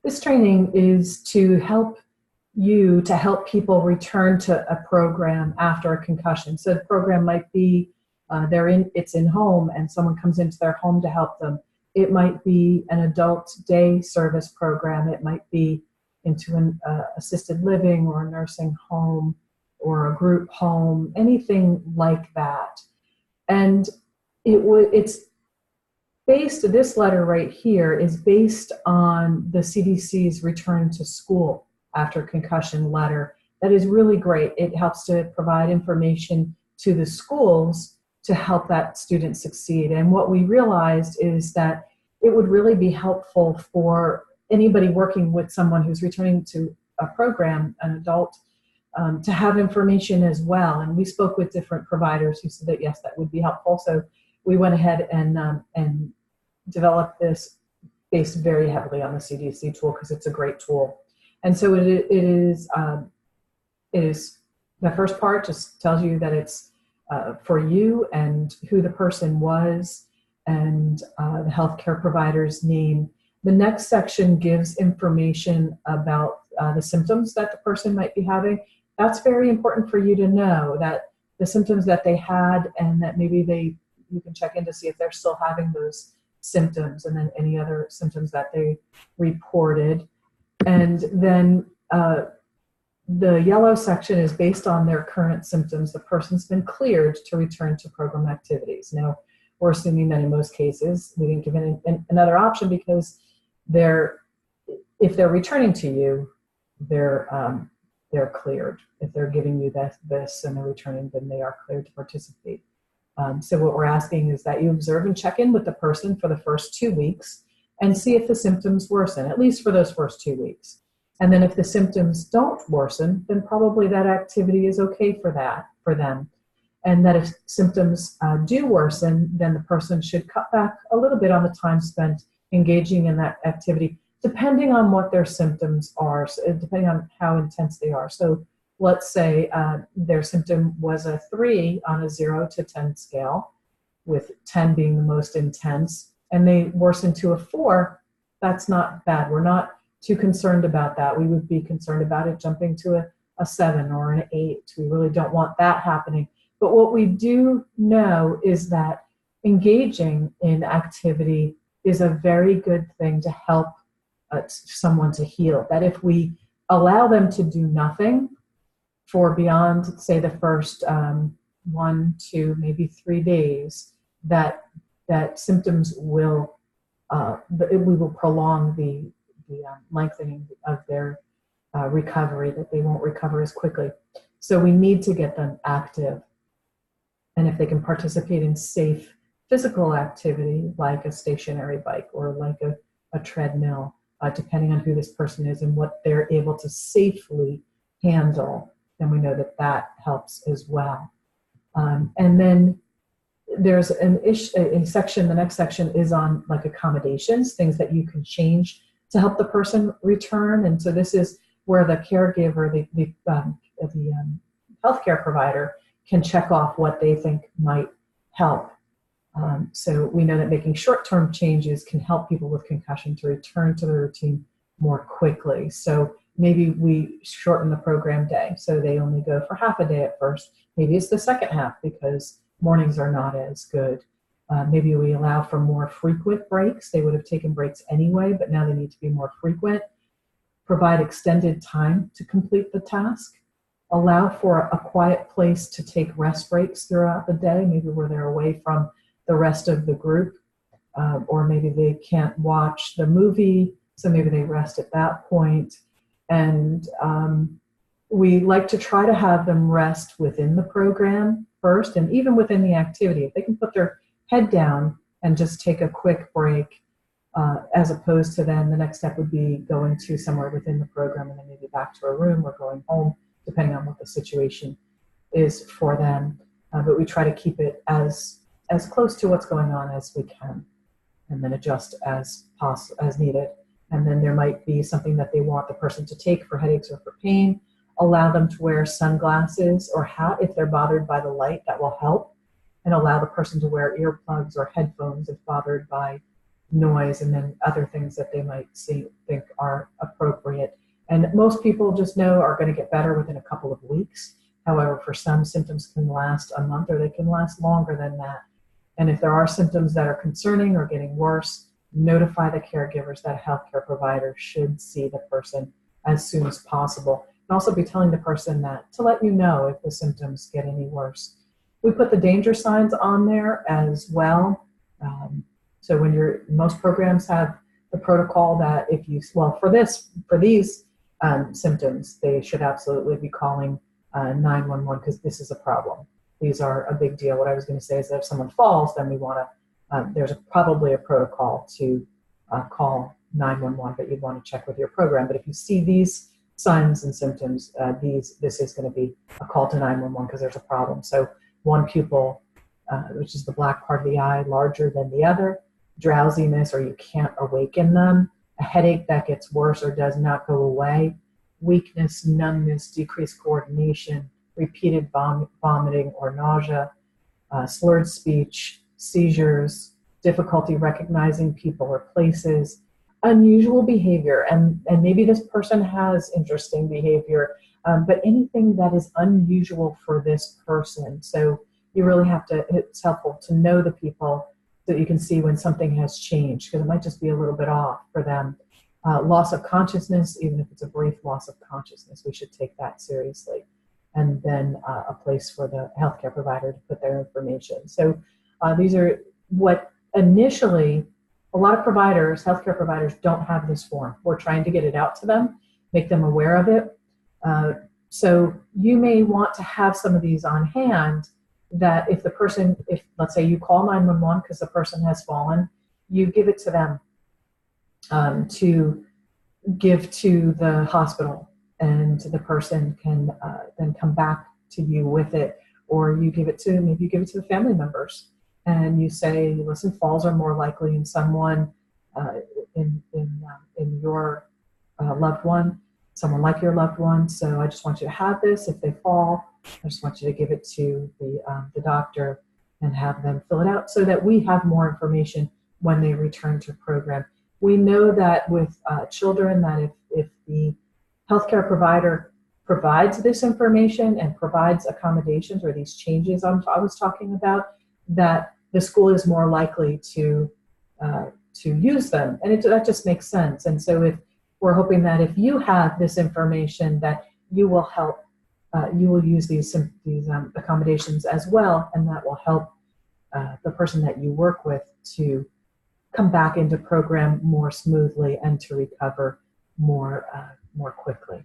This training is to help people return to a program after a concussion. So the program might be it's in home and someone comes into their home to help them. It might be an adult day service program. It might be into an assisted living or a nursing home or a group home, anything like that. And it's based, this letter right here is based on the CDC's return to school after concussion letter. That is really great. It helps to provide information to the schools to help that student succeed. And what we realized is that it would really be helpful for anybody working with someone who's returning to a program, an adult, to have information as well. And we spoke with different providers who said that yes, that would be helpful. So we went ahead and developed this based very heavily on the CDC tool because it's a great tool. And so it is the first part just tells you that it's for you and who the person was and the healthcare provider's name. The next section gives information about the symptoms that the person might be having. That's very important for you to know, that the symptoms that they had and that maybe you can check in to see if they're still having those symptoms, and then any other symptoms that they reported. And then the yellow section is based on their current symptoms. The person's been cleared to return to program activities. Now, we're assuming that in most cases, we didn't give another option because if they're returning to you, they're cleared. If they're giving you this and they're returning, then they are cleared to participate. So what we're asking is that you observe and check in with the person for the first 2 weeks and see if the symptoms worsen, at least for those first 2 weeks. And then if the symptoms don't worsen, then probably that activity is okay for them. And that if symptoms do worsen, then the person should cut back a little bit on the time spent engaging in that activity, depending on what their symptoms are, so depending on how intense they are. So let's say their symptom was a 3 on a 0 to 10 scale, with 10 being the most intense, and they worsen to a 4, that's not bad. We're not too concerned about that. We would be concerned about it jumping to a 7 or an 8. We really don't want that happening. But what we do know is that engaging in activity is a very good thing to help someone to heal. That if we allow them to do nothing for beyond, say, the first 1, 2, maybe 3 days, that symptoms will, we will prolong the lengthening of their recovery, that they won't recover as quickly. So we need to get them active. And if they can participate in safe physical activity, like a stationary bike or like a treadmill, depending on who this person is and what they're able to safely handle, then we know that helps as well. And then there's a section, the next section is on like accommodations, things that you can change to help the person return. And so this is where the caregiver, the healthcare provider, can check off what they think might help. So we know that making short-term changes can help people with concussion to return to the routine more quickly. So maybe we shorten the program day, so they only go for half a day at first. Maybe it's the second half because mornings are not as good. Maybe we allow for more frequent breaks. They would have taken breaks anyway, but now they need to be more frequent. Provide extended time to complete the task. Allow for a quiet place to take rest breaks throughout the day, maybe where they're away from the rest of the group, or maybe they can't watch the movie, so maybe they rest at that point. And we like to try to have them rest within the program first, and even within the activity. If they can put their head down and just take a quick break, as opposed to then the next step would be going to somewhere within the program and then maybe back to a room or going home, depending on what the situation is for them. But we try to keep it as close to what's going on as we can, and then adjust as needed. And then there might be something that they want the person to take for headaches or for pain. Allow them to wear sunglasses or hat if they're bothered by the light. That will help. And allow the person to wear earplugs or headphones if bothered by noise, and then other things that they might think are appropriate. And most people just know are going to get better within a couple of weeks. However, for some, symptoms can last a month or they can last longer than that. And if there are symptoms that are concerning or getting worse, notify the caregivers that a healthcare provider should see the person as soon as possible. And also be telling the person that to let you know if the symptoms get any worse. We put the danger signs on there as well. So when most programs have the protocol that if you, well, for these symptoms, they should absolutely be calling 911 because this is a problem. These are a big deal. What I was going to say is that if someone falls, then we want to, there's probably a protocol to call 911, but you'd want to check with your program. But if you see these signs and symptoms, this is going to be a call to 911 because there's a problem. So one pupil, which is the black part of the eye, larger than the other, drowsiness or you can't awaken them, a headache that gets worse or does not go away, weakness, numbness, decreased coordination, repeated vomiting or nausea, slurred speech, seizures, difficulty recognizing people or places, unusual behavior, and maybe this person has interesting behavior, but anything that is unusual for this person. So you really have to, it's helpful to know the people so that you can see when something has changed, because it might just be a little bit off for them. Loss of consciousness, even if it's a brief loss of consciousness, we should take that seriously. And then a place for the healthcare provider to put their information. So these are what initially, a lot of providers, healthcare providers, don't have this form. We're trying to get it out to them, make them aware of it. So you may want to have some of these on hand that if let's say you call 911 because the person has fallen, you give it to them to give to the hospital, and the person can then come back to you with it, or maybe you give it to the family members, and you say, listen, falls are more likely in someone in your loved one, someone like your loved one. So I just want you to have this. If they fall, I just want you to give it to the doctor and have them fill it out so that we have more information when they return to program. We know that with children, that if the healthcare provider provides this information and provides accommodations or these changes I was talking about, that the school is more likely to use them, and that just makes sense. And so if we're hoping that if you have this information, that you will help, you will use these accommodations as well, and that will help the person that you work with to come back into program more smoothly and to recover more quickly.